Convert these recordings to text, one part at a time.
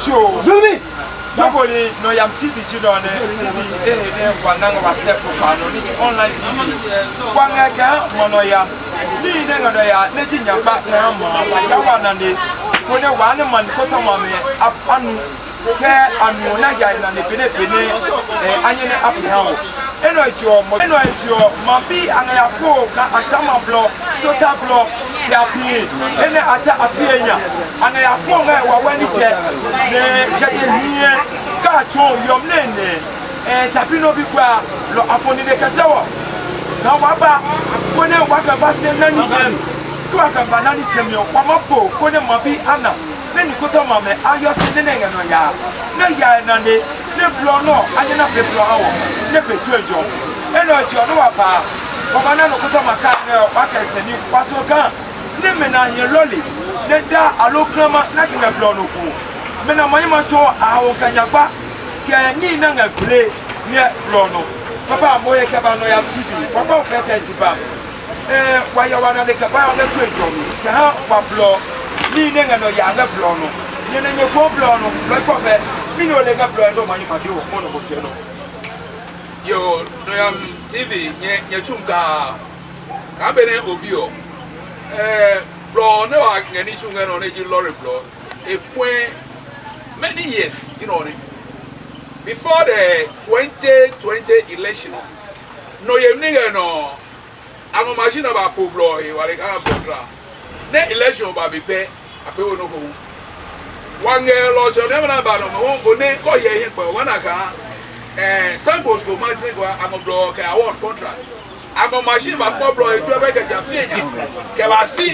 show. Zuni. Nobody no yam TV children TV wananga wa step pano ni online TV. Wanga ka mono ya. Ni nenga do ya ne chi nyamba na ma ya wana ni. Ko ne wana man ko to ma me anu ke anu na ya na ne pene anye ne apha. Eno echo ma bi anga ya ko ka ashama blo sota blo ya pi ene acha Afienya anga ya ko nga wa wani che ne gaje hie ka cho yom nene chapino bi kwa lo aponi de kachawa ka waba ko ne waka ba se nani sem ko aka ba nani sem yo kwa mapo ko ne ma bi ana ne ni ko to ma me ayo se ne nga no ya na ya na ne blo no anya na pe blo awo ne pe tu ejo eno ejo no wa pa o ba na no ko to maka ne o pa ka se ni kwaso kan ne me na ye loli ne da alokrama na ki na blo no ku me na manyi ma cho awo kanyagba ke ni na nga play ne blo no papa mo ye ka ba no ya TV papa o pe ka si ba wa ya wa na de ka ba o ne tu ejo mi ka ha wa blo ni ne nga no ya nga blo no ni ne nye ko blo no ko be mini ole ga blo ndo manyi ma de o mo no ko no yo no yam TV nye chunga ka bene obio bro no wa ngani chunga no ne ji lorry bro e point many years you know before the 2020 election no yem nigga no amo machine ba po bro e wa le ka bro ne election ba be pe ape wo no ko wange lo so ne na ba no mo ne ko ye he pa wana ka samples go machine go amobro ke award contract amo machine ba bro e tu e be ke Afienya ke ba si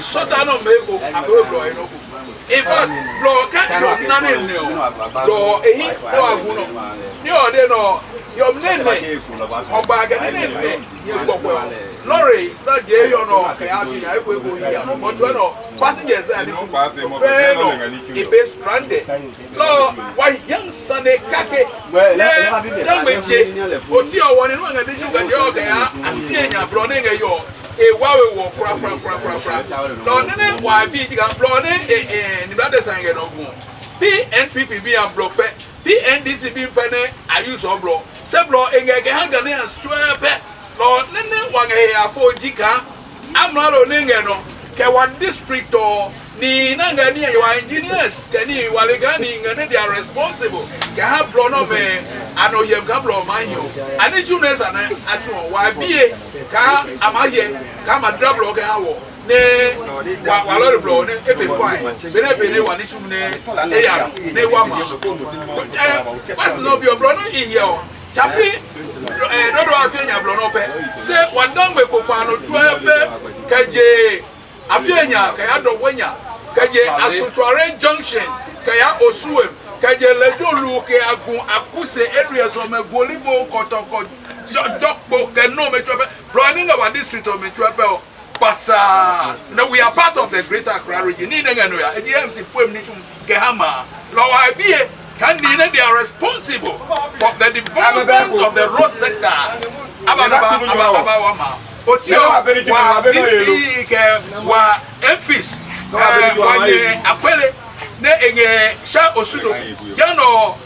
sota no mego abe bro e no ko in fact bro ka yo nane ne o bro ehi no aguno ni o de no yo nene ogba ga nene ye gbogbo lorry is not je yo no ke Afienya e go here but when no passengers there need to fair no e be stranded no why young sane kake na meje oti o woni no nga de ju ga je o ga Afienya bro ne nga yo e wawe wo pra no nene wa bi ti ga bro ne ni brother sange no gun PNPP bi am bro pe PNDC bi pe ne ayuso bro se bro engege hanga ne astwepe no nene wa nga ya fo jika amralo ne nge no ke wa district o ni nanga ni ya engineers ke ni wale ga ni ngane they are responsible ke ha bro no me ano yem ka bro man yo ani junes ana atu wa bie ka amaye ka madra bro ke ha wo ne wa lori bro ne ebe fine bene wa ni chumne e ya ne wa ma pas no bi bro no iye o chapi Dodowa Afienya bro no pe se wa don me popa no tu ebe kaje Afienya ka ya do wenya kaje Asutware junction ka ya osuwem kaje lejolu ke agun akuse area so me volleyball kotoko jokbo ke no me tu ebe bro ni nga wa district o me tu ebe o pasa now we are part of the greater Accra region ni nga no ya EMC poem ni chum ke hama lo wa bie can they are responsible for the development of the road sector ababa wama otio wa bisi ke wa MPs wa ye apele ne enge sha osudo jano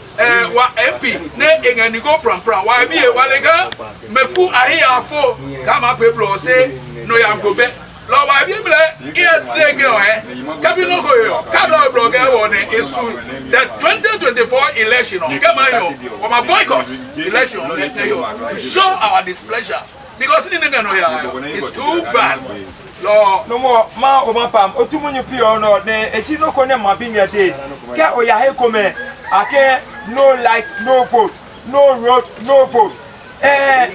wa MP ne enge nigo prampra wa bi e walega mefu ahia afo kama peblo se no yam go be lo wa bi ble e dege o kabino go yo kado blogger won esu the 2024 election kama yo o ma boycott election to show our displeasure because ni no ya it's too bad no more ma o ma pam otumunyu pio no ne echi no ko ne ma bi ne dey ke o ya he come ake no light no vote no road no vote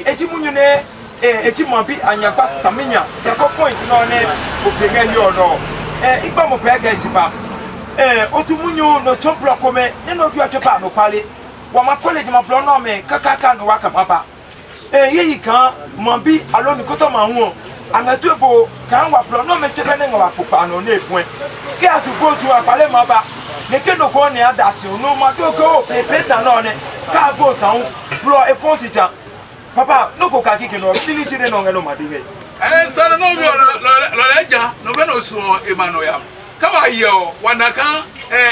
echi munyu ne echi ma bi anyapa samenya ke ko point no ne obega hi no igba mo pe ka sipa otumunyu no chomplo come ne no du atwepa no kwale wa ma college ma flo no me kakaka no waka papa yeyi kan ma bi alo ni ko to ma hu anatuebo kan wa pro no me twebe ne wa popa no na efun ke asu go to apale ma ba ne ke no ko ne adase no ma to ko pepe ta no ne ka go kan pro e posita papa no ko ka kike no sini chire no ngelo ma dinge sana no bi lo leja no be no so emano ya kawa yo wanaka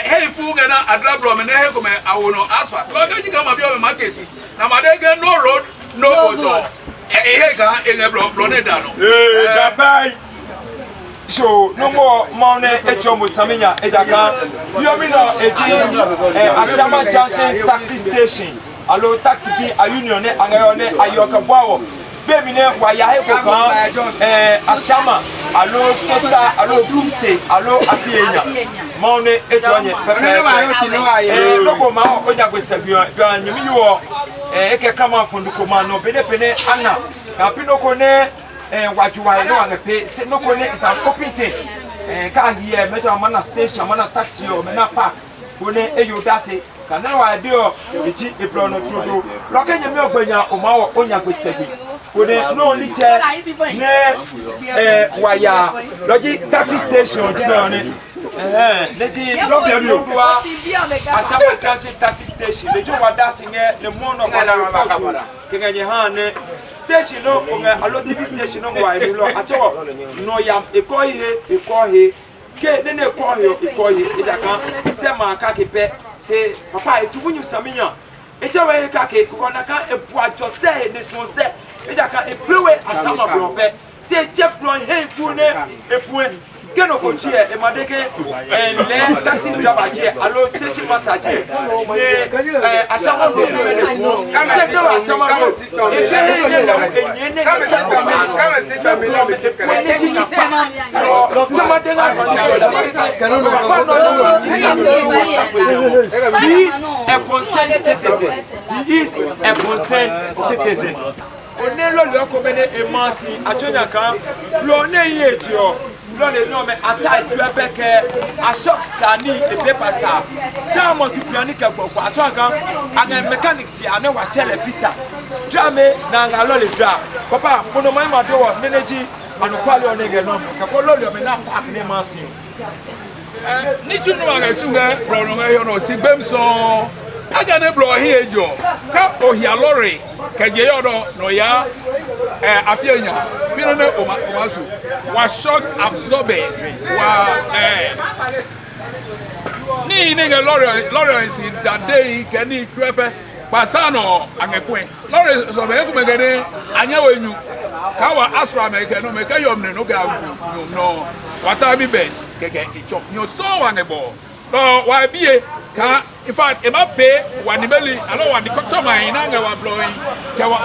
hey fu ngana adrabro me na he ko me awono asfa lo ka ji kama bi o me makesi na madege no road no motor he ka bro ne da no da bai so no more money echomo saminya ejaka yo mi no eji Ashama Junction taxi station allo taxi bi a union ne angayo ne ayoka boawo be mi ne wa ya he ko kan Ashama allo sota allo bumse allo Afienya money ejonye pepe logo ma o nya gwesabio bi anyimi yo eke kama fonduko ma no pene ana ka pinoko ne wajuwa no angepe se no ko ne is an open thing ka here meja mana station mana taxi o me na park ko ne eyo dase kana wa de o eji eplo no todo lo kenye me ogbanya o ma wo onya gbesebi ko ne no ni che ne waya logi taxi station ti be oni leji Dodowa Ashama Junction taxi station lejo wa dase nge le mono bala report kenye ha ne station no onga allo TV station no wa emi lo acho no yam ekohe ke ne ekohe ida kan se ma ka ke pe se papa etu bunyu saminya eja we ka ke ko na kan ebu ajo se ne so se ida kan eplewe Ashama bro pe se je plan he fu ne epue ke no ko chie e madeke le taxi driver chie allo station master chie ne Ashama bro kam se do Ashama bro He is a concerned citizen. Onelo le komene emansi atonya kan lo ne yeji o lo le no me ata ju ebeke a shock scanning e paper sa da mo tu piani ke gbogbo atonya kan aga mechanics ya ne wa chele peter drame na nga lo le dra papa mono mai ma do wo meneji anu kwali o ne ge no ka ko lo le me na park ne mansi ni chunu wa ga chunga bro no yo no si bem so aga ne bro hi ejo ka ohia lorry keje yodo no ya Afienya mi no ne omasu wa shock absorbers wa ni ge lorry si that day keni trepe pasano angekwe lorry so be ku megene anya wenyu ka wa astra me ke no me ka yom ne no ga no wata bi bet keke ichop nyo so wangebo no wa bie ka in fact e ma pay wanibeli alo wa dikotoma ina nga wa blowing ke wa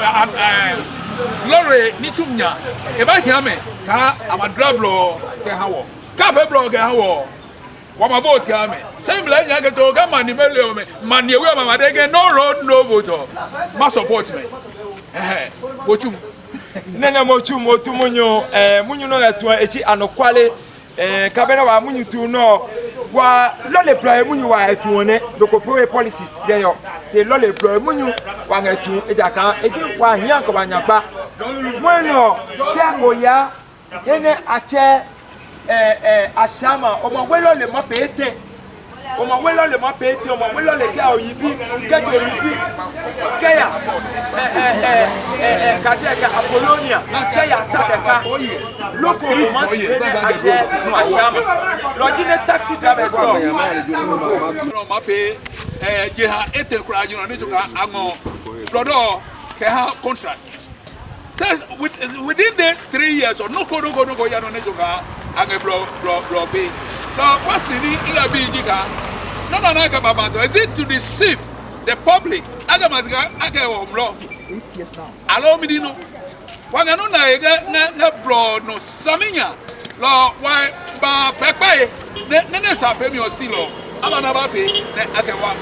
lorry ni tumnya e ba hiame ka amadrablo ke hawo ka pe blo ke hawo wa ma vote ka me same la nya ke to ka manibeli o me maniewe ma de no road no vote ma support me bochum nene mochum otumunyo munyu no etu echi anokwale kabena wa munyu tu no wa lo le plan munyu wa etu one doko pro politics de yo se lo le plan munyu wa etu eja kan eji wa hian ko ba nyagba bueno ke ko ya ene ache Ashama o mo we lo le mo pete o mo we lo le mo pete o mo we lo le ke oyibi ke to oyibi ke ya kacheka Apollonia ke ya tabeka loko romance ene ache Ashama logine taxi driver store no mape jeha ete kura you need to ka amo brodo ke ha contract says within the 3 years or no go ya no need to ka age bro be no what's the ila bi jika no ka baba so is it to deceive the public aga mazika aga wo bro allow me dino wanga no na bro no saminya lo why ba pepe ne sa pe mi o stilo ama na ba pe ne aga wa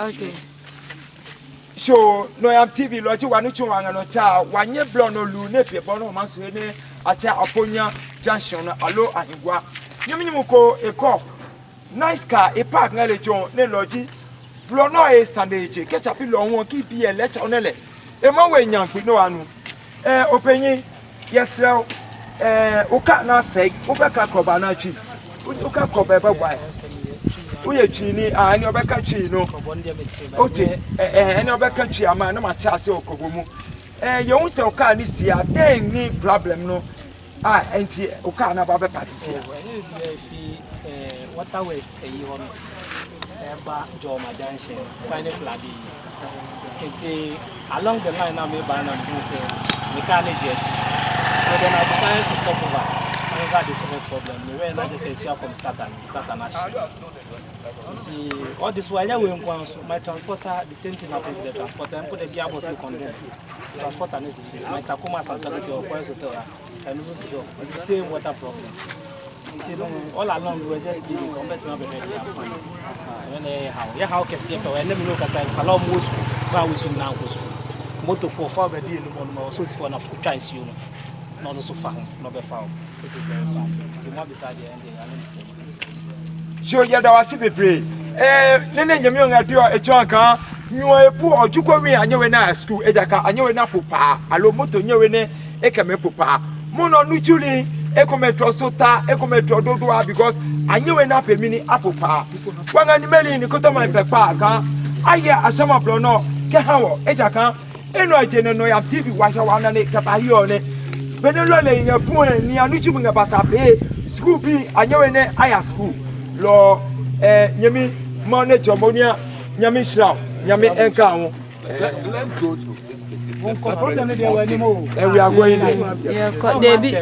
Okay. So no am TV loji wanu chunwa no cha wanye blow no lu ne fie bo no ma so ne acha Aponya junction no alo ahigwa nyimnyim ko ekop nice car e park na le jon ne loji blow no e sandeje ketchup lo won ki bi e lecture no le e mo we nyanpi no anu openyi yesrew uka na sei ubeka koba na twi uka koba be bwa uye twini ani obeka twi no ote ani obeka twi ama na ma cha se okobomu ye hu se uka ni sia den ni problem no enti uka na ba be partisi water ways e yi hono ba Joma junction find flabi enti along the line now me ba na say mechanic jet so then I decided to stop over the problem me when I just say so come start and ash all this while we my transporter the same thing happened to the transporter and put the gearbox we condemn transporter is my Takoma Santality or Forest Hotel and also the same water problem. All along we were just pleading so better not be ready and fine. How can see when them look aside allow most how we should now go motor for far be dey no more so for na for choice you know not so far no be foul it is very bad see more beside the end there so ya da wasi bebre nene nyame on adu e jon kan nyo epu ojuko wi anyewe na school ejaka anyewe na popa alo moto nyewe ne ekeme popa mono nujuli ekometro sota ekometro dodowa because anyewe na pemini apopa wanga ni meli ni kotoma pepa kan aya asama plo no ke hawo ejaka eno ajene no ya TV washa wana ne kapahiyo ne benelo le nyapu ni anuchu nga basabe school bi anyewe ne aya school lo nyemi manager monia nyami shra nyami enka ho let's go to on problem dey we ni mo we are going yeah Debbie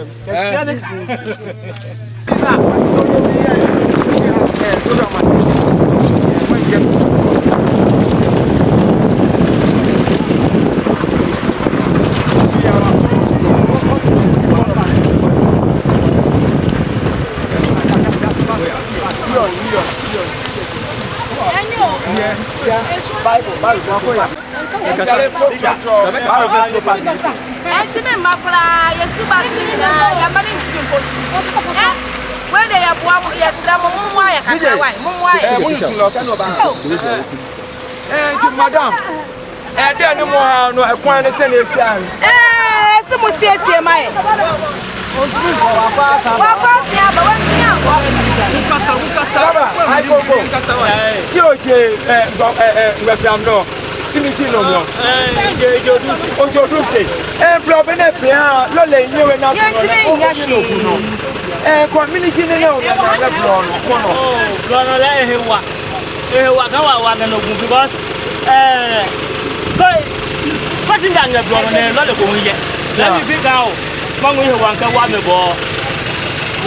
where they are born, yes, madam then no more no ekwan ne se na esia se mo siesie mai community ne o na because passenger nga bro ne lo le ko ye let me big out mangu he wan ka wa me bo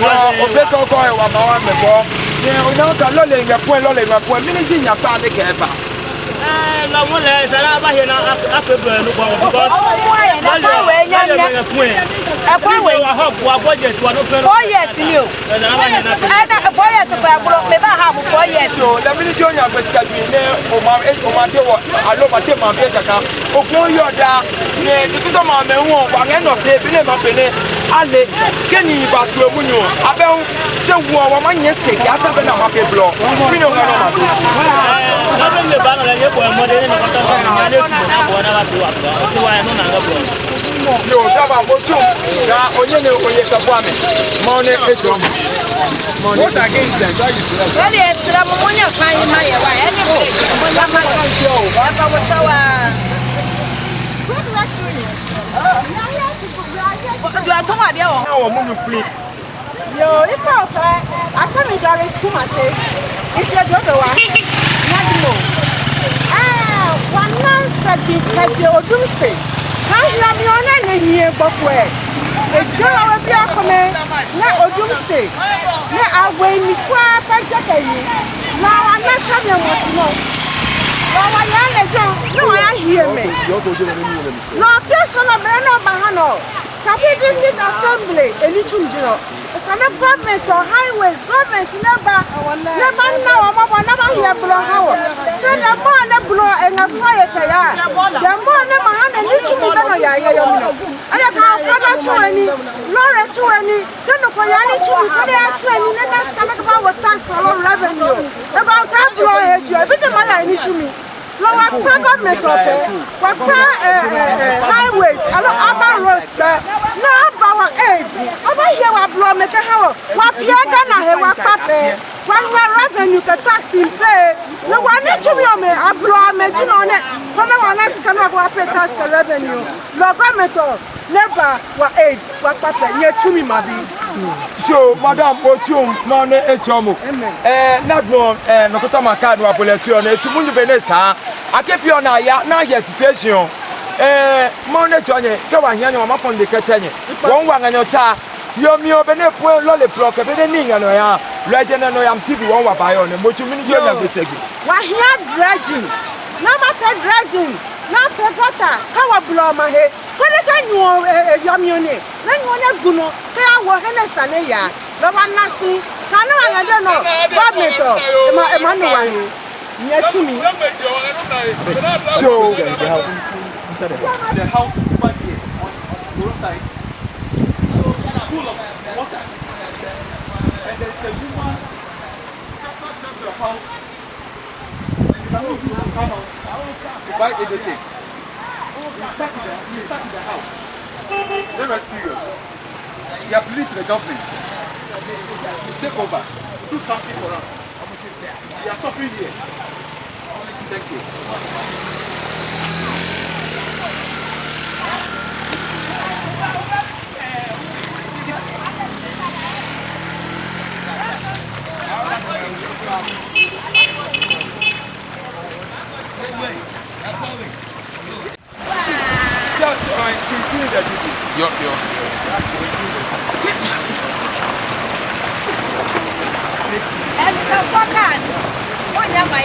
o be ko ko e wa ma wa me bo ne o na ka lo le nga po miniji nya pa de ke ba la mo le sara ba he na ape bro no bo because Ekwa we wa hope wa budget wa no fe 4 years ni o na 4 years pa bro me ba ha 4 years so the minute you nya gbesa bi ne o ma de wo alo ma te ma be jaka o ko yo da ne ti to ma me won wa nge no pe bi ne ma pe ne ale keni ba tu emu nyu abe se wo wa ma nye se ya ta be na ma pe blo bi no ga no ma na be le ba na le bo mo de ne ko ta ma ne su na bo na ba tu wa so wa no na ga blo yo daba bochum ga onye ne oye ka bwame ma one ejo mo what against them why you do wale esra mo monya kan ma ye wa ene mo ya ma ya ba wo chawa do ato ma bia wo na wo mu flip yo ipa ofa acha mi dare school ma se iti Dodowa na dimo wana sabi kaje odunse Kahia mi ona ne hie gbofo e. Ejira we bi akome na odumse. Na awe mi twa paja kayi. Na wa na cha mi won no. Na wa ya le jo, na wa ya hie me. Na peso na me na ba ha no. Chapi district assembly elichum jiro. Sana government or highways government never na wa ma ba na ba hie blo ha wo. So na ba na enga fire kaya the more na mahana ni chumi bano ya yomino aya ka ka chuani lore chuani tano ko ya ni chumi ka ya chuani na na skana ka wa tax or revenue about ka blow eju e bi te ma ya ni chumi lo wa pa government ope wa pa highways alo urban roads na ba wa aid aba here wa blow make ha wa piaga na he wa pape one revenue the tax in pay no one chumi o me ablo me jino ne come on next can wa pay tax revenue lo government never wa aid wa pape nye chumi mabi so madam Otium no ne echomo na do no kota maka do apoletio na etumunyu benesa akepio na ya na ya situation mo ne chonye ke wa hia ne wa mapon de kechenye won wa nganyo ta yomi obene pu lo le block be ne ninga no ya legend no yam TV won wa bayo ne mochumi ni jonya besegi wa hia dredging na maka dredging na fegata ka wa blow ma he ko ne ka nyu yomi one na nyu ne guno ka wo he ne sane ya lo wa nasi ka na wa ngade no government e ma no wa ni nye chumi so the house back here on the roadside full of water, and there's a woman to the house. You cannot even come out to buy anything. He's stuck in the house. Very serious. He appealed to the government to take over, to do something for us. We are suffering here. Thank you. she's doing the duty. Yo. And the focus. Oh, yeah, my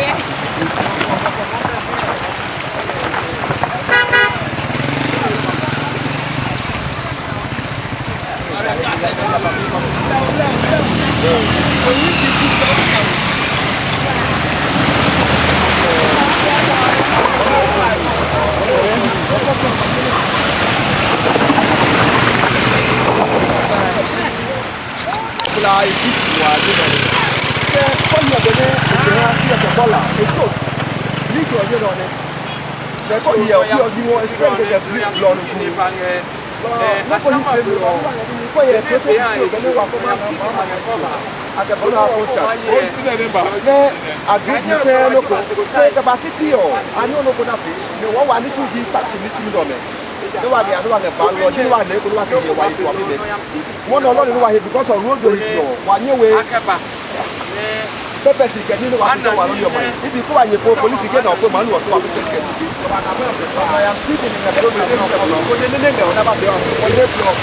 Purpose get you know what you want your money. If you go and you police get up man what to get. I am sitting in a problem no go dey nene o na ba dey on dey block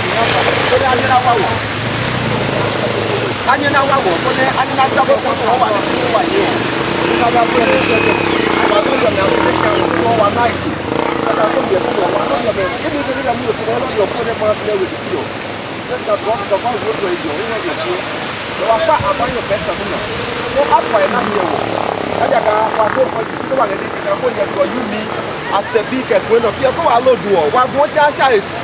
so dey anyana wa wo ko dey anyana double ko wa ni wa ye na ba go dey I want to know say can go wa nice na go dey go wa no be if you dey am you to all your phone pass there with you just the boss the one go to you you know you so apa your best no no apa na here wo aja ka wa go for you wa dey ka go dey go you me as a big when of you go allow do wa go cha sha is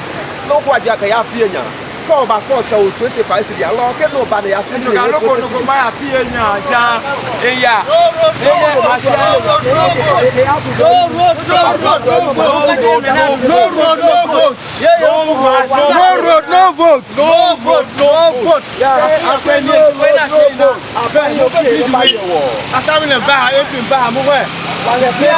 no go aja ka ya Afienya for ba cost ka 25 cedi allow ke no ba na ya 20 ka loko no go ma Afienya ja eya no vote yeah Afienya when I say now Afienya okay ba ye wo asabi na ba ha ebi ba ha mo we wa le pe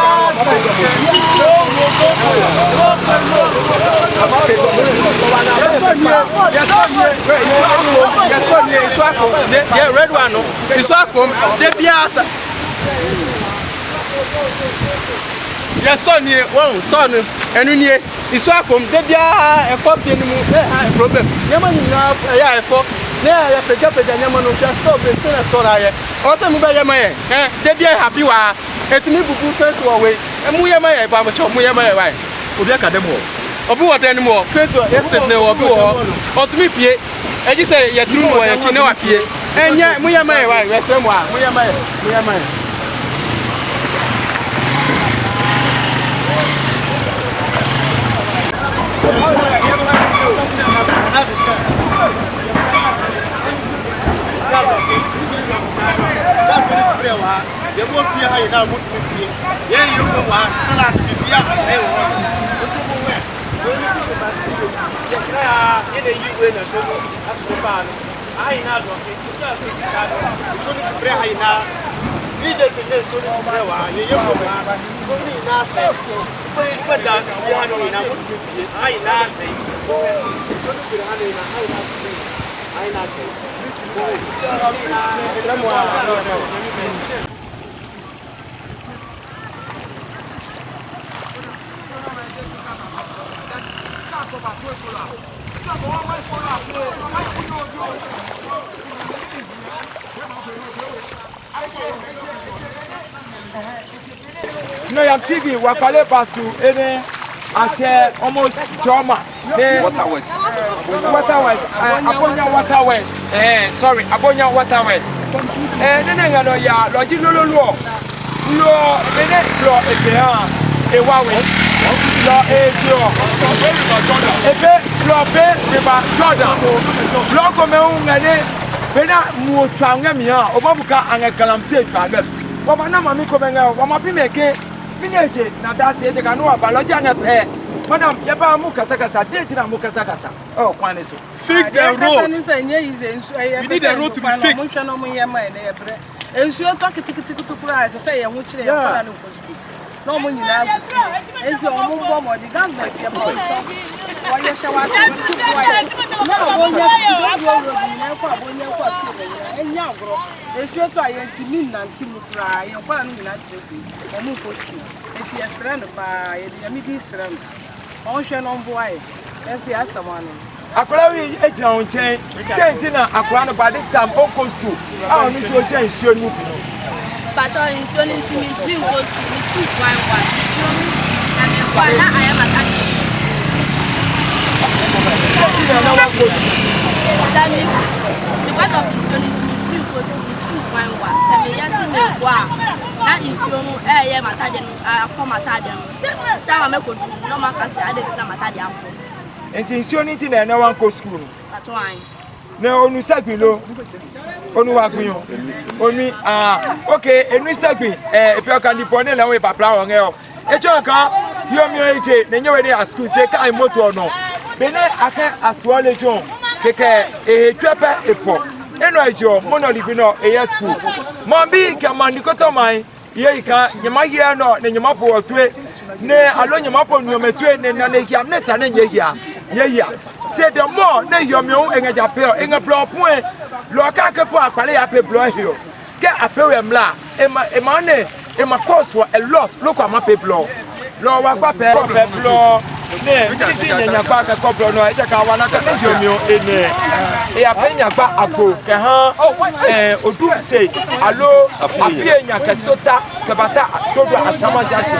yeah, red one, no. It's welcome. The Piazza. Yes, Stone here. One stone. And in here, it's welcome. The Piazza, a copy in the problem. Yaman, yeah, for. Yeah, I pick up a Yaman of just stop and still a story. Also, Mubaya, the Piazza happy. And me, who first away. And Muyama, Bamacho, Muyama, right? Udaka demo. Obu what anymore? First, yesterday, or to me, Pierre. I just say, you're doing what you know up here. And yet, Muyama, right? Where's someone? Muyama. hai na mu tu ti ye yi ko wa sala bi biya e wo o tu mu we o ni ku ba ti ye kra ye ne yi we na so mu asu ba no hai na do ke tu ya so ti ka do so ni bre hai na ni de se je so ni bre wa ye ye ko ba ko ni na se ko da ye ha no ni na mu tu ti hai na se ko ni bre ha ni na hai na se hai na se No yam TV wakale pasu ene ache almost Joma Waterways Abonya Waterways sorry Abonya Waterways nene ngano ya loji lolo lo ene lo ebeha ewawe lo ejo ebe lo be river Jordan lo ko me ngane bena mu twanga mi ha obabuka angakalamse twanga baba na mami ko benga baba bi meke mineje na dase eje kanu abaloja nya pe madam yaba mu kasa date na mu kasa oh kwane so fix the road. We need the road to be fixed. No money now. It's your own bomb or the government. Why you show up? No, and young girl. It's your client to me and to cry. You're planning not to be. Or move for school. It's your surrounded by a middle surround. Ocean on boy. Yes, yes, someone. Akola wi ejina on chain date na akola no by this time on go school ah oni so chain show nu but on showing intimate we go school one and then why I am attached because of showing intimate we go school one say me yes me wa na insuo no eh matade afọ matade no say ma me ko no man ka say ade na matade afọ enti insuo ni ti na wan go school atwan na onu sagbilo onu wagun onu okay enu sagbi epi oka ni pone la we papla won e o ejo kan yomi eje na nyewe ni a school say kai moto no bene ake aswale jon keke twepe epo eno ejo monoli no e school mo bi ke mani koto mai ye ika nyema ye no na nyema po otwe ne alo nyema po nuometwe ne na ne hiam ne sa ne ye c'est de more ne yomion engeja pe engeblo point lo ka ke po akpale ya pe blo here ke apewe mla e ma cost a lot look at my people lo wa gba pe blo ne ti nyanya gba ke ko blo no e je ka wa na ka ne yomion ene e Afienya gba agbo ke han odum say allo Afienya ke stota ke bata dodo asama jashi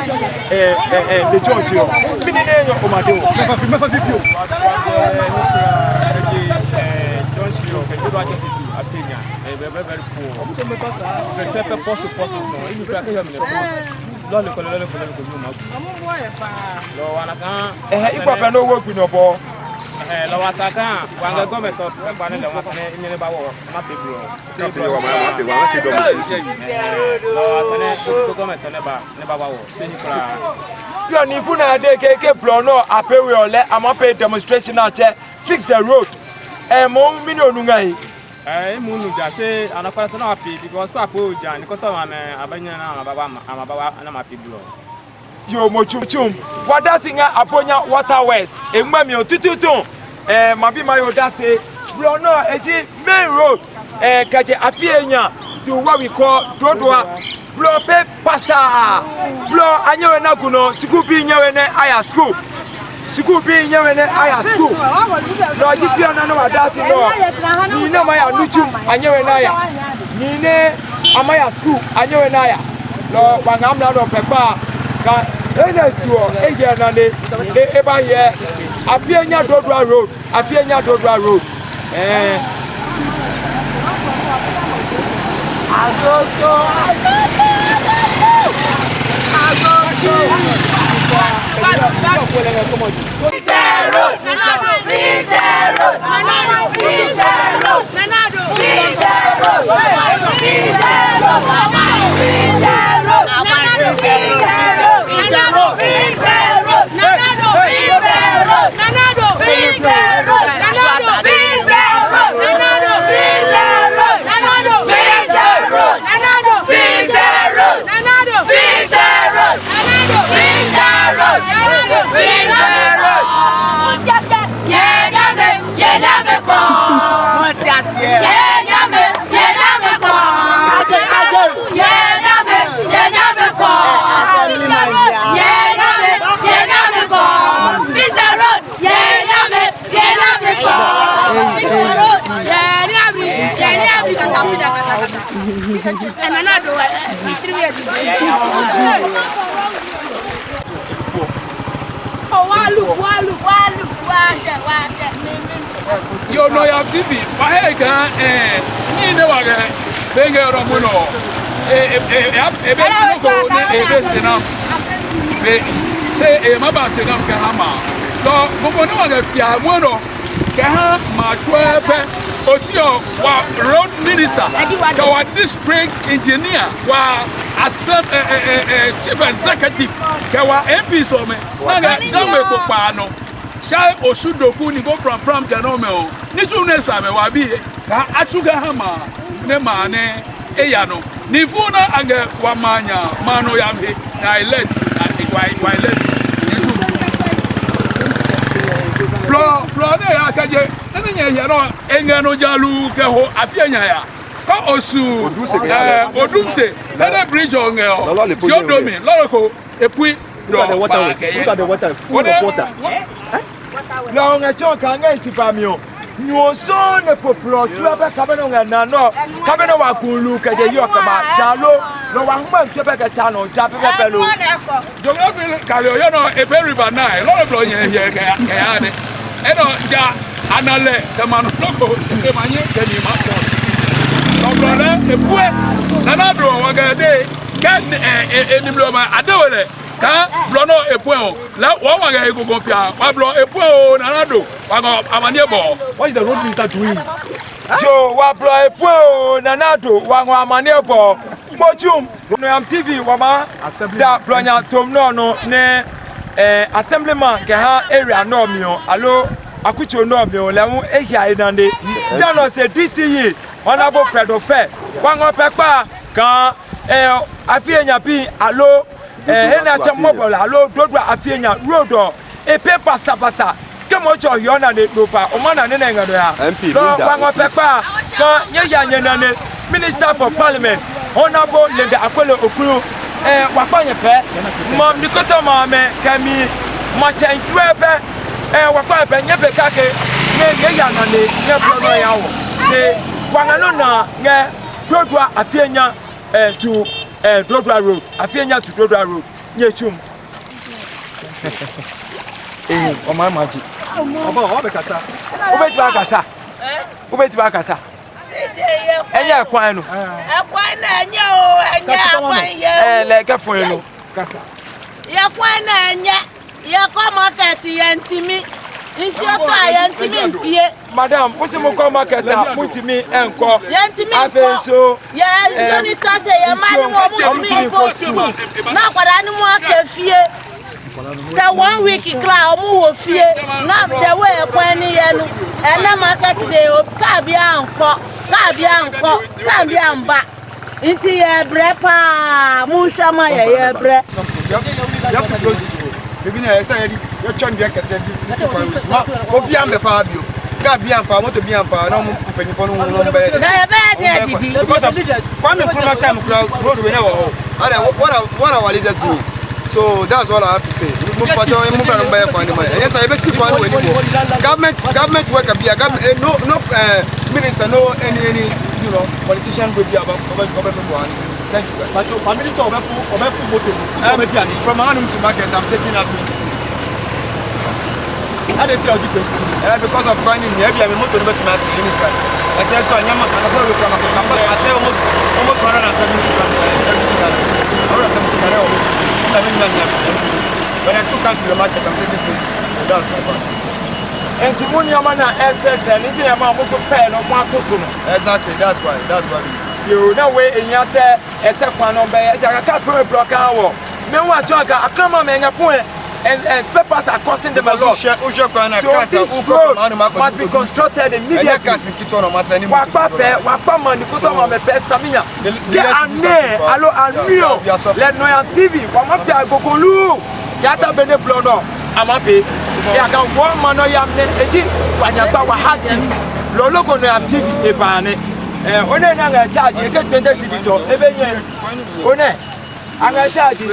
de George yo fini ne yo o ma de o mefa video Afienya very poor. So me passa. Je fais pas poste porte non. Il nous fait que jamais. Là le collègue le ma. Amu boy pa. Lo wana kan igbo pe no wo gu no bo. Lo wa sakan wa nga go me to pa ne le wa kan ni ba wo ma pe bro. Ka pe wa ma pe wa se do mo. Lo wa sane go me to ne ba wa wo. Se ni kra. Pio ni fu na de ke bro no apewe ole ama pe demonstration na che fix the road. Mo mi no nu ngai. Munu jase anakwala sana wapi because kwa po ja nikoto mame abanya na amababa na mapi blo yo mo chum wadasinga Abonya Waterways enma mi otututu mabi mayo dase blo no eji main road kaje Afienya to what we call Dodowa blo pe pasa blo anyewe na kuno sikubi nyewe ne aya school school be nyewe ne aya school lo ji pia na no adasi no ni na ma ya nuchum anyewe na ya ni ne amaya school anyewe na ya lo wangam na do pepa ka ene suo eje na ne e ba ye Afienya Dodowa road Afienya Dodowa road azoto Nanado Yo no ya TV. Why can ni ne wa ga benge ro mu no. Be ko be senam. Be say ma ba senam ka hama. So gbogbo ni wa ga fia mu no. Ka ha ma twebe otio wa road minister. Ka wa district engineer wa chief executive. Ka wa MP so me. Na ga me ko pa no. Shai Oshudoku ni go pram kanome o ni tu ne same wa bi ka achuga hama ne mane eya no ni fu na anga wa manya mano ya me na let why let ni tu bro ne ya kaje ne nya ya no enga no jalu ke ho Afienya ya ka osu odumse na bridge on e jodomi loroko epui look at the water full of water. Now, I talk against Famio. You saw the popular trouble coming on and no coming over Kulu, Kajayokama, Jalo, no one wants to back a channel, Japan. Don't know a very banana, a lot of lawyers here, Kayane. And Anale, the man local, the money, the Nimapo. No brother, a boy, another one day, can any bloma, I do it. Ka blono epo la wa wa ga ego confia wa blo epo na nado wa go amane bo. What is the road minister doing? So wa blo epo na nado wa go amane bo. Mochum no am TV wa ma da blonya tom no ne assemblyman ke ha area no mi o alo akucho no mi o le mu ehia idande. Jano say DCE honorable Fredo Fair wa go pepa kan Afienya pi alo hena cha mobile alo Dodowa Afienya road e paper sapasa kemo cho yona ne dopa o mana ne ngado ya do wango pepa ko nyeya nyenane minister for parliament honorable Linda Akwelo Okuru wakanye pe mom dikoto mame kami machan tuebe wakwa pe nyebe kake nyeya nane nye blono ya wo se wangano na nge Dodowa Afienya to Dodowa Road, Afienya to Dodowa Road, Nyechum. Oh my magic. Ubeti bakasa. Enya kwan no. Kwan na enya o, enya kwan ye. Leke fon no. Kasa. Ye kwan na enya. Ye ko market ye ntimi. Nsi o ka ye ntimi mpie. Madam, usi mo ko market a mutimi enko. Ye ntimi afenso. Ye nsi ni to se ye mani mo mutimi ko. Na kwara ni mo akafie. Say 1 week kla omu wo fie. Na the way kwan ni ye no. Ena market dey ka bia anko. Ka bia amba. Inti ye bre pa. Mu shama ye bre. You have to close this road. Maybe na say you trying to get the obi am be fa bio. Ka bia ampa moto bia ampa na mu mpanyifo no no be. Na ye be dey didi. Kwame Nkrumah time road we never ho. What our leaders do. So that's all I have to say. Yes, I be see one way anymore. Government work a bia no minister no any politician will be about one. Thank you guys. But my minister of motor from Hanum to market I'm taking out 20. I didn't tell you 20. Because of finding maybe I'm motor to mass anytime. I said so I'm I say almost 170 when I took out to the market, I'm taking 20. That's my part. And Timonia Mana SS and India also fair no one to. Exactly, that's why. You know, way in your say, as a one on by a jacket block hour. No one talk a come on a point and papers are costing them a lot. So this road must be constructed immediately. Wapa money put on my best Samia. Get a name, allo, and real. Let no TV, one up there go. Yata bene blono. amape ya ka one man no yam ne eji wanyagba wa heartbeat lo logo no am TV e baane one na nga charge eke 20 cedis so ebe nye one anga charge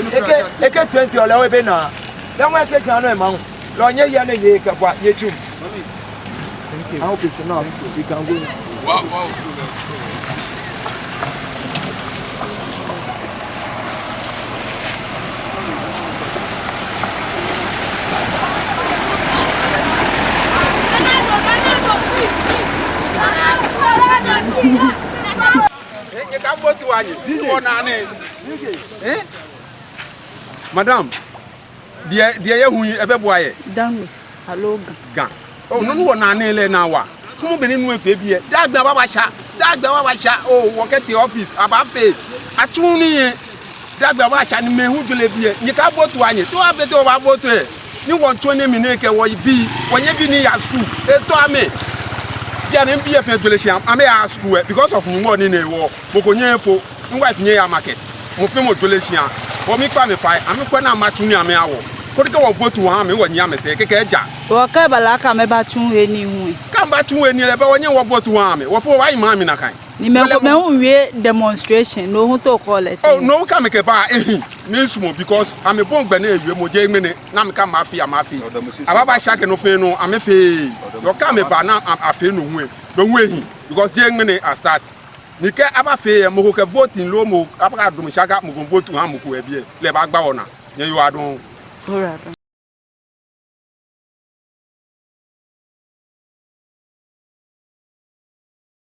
eke 20 ola ebe na dan wa ke kan no e ma lo nye ye na ye ka kwa ye chum. Thank you. I hope it's enough. We can go. Wow. Madam, dia ye hu ebe boaye. Dango. Hello. Ga. Oh, no na na ele na wa. Kumu beni nu efe bie. Dagba baba sha. Oh, work at the office. Aba pay. Atuni ye. Dagba baba sha ni me hu jole bie. Ni ka botu anye. To abete o ba botu e. Ni won 20 minute ke wo bi. Wonye bi ni ya school. E to ame. Bia na mbi efe jole sham. Ame ya school because of nwo ni na wo. Bokonye efo. Wife nye ya market. Mo fe mo jole sham. Wo mi kwa me fai. Ame kwa na matuni ame awo. Kodika wo votu ha me wonye ame se keke eja. Wo ka balaka me ba tun he ni hu. Ka ba tun we ni le ba wonye wo votu ha me. Wo fo wa ima mi na kan. Ni me unwie demonstration no hu to call it. Oh no ka me ke ba ni sumo because am e bon gbe na ewie mo je ngene na me ka mafia. Ababa shake no fe no am fe. Yo ka me ba na afe no hu e. Be hu ehi because je ngene a start. Ni ke aba fe mo ko ke voting lo mo aba ka dum shaka mo ko vote ha mo ko e bie le ba gba ona. Nye yo adon. Alright.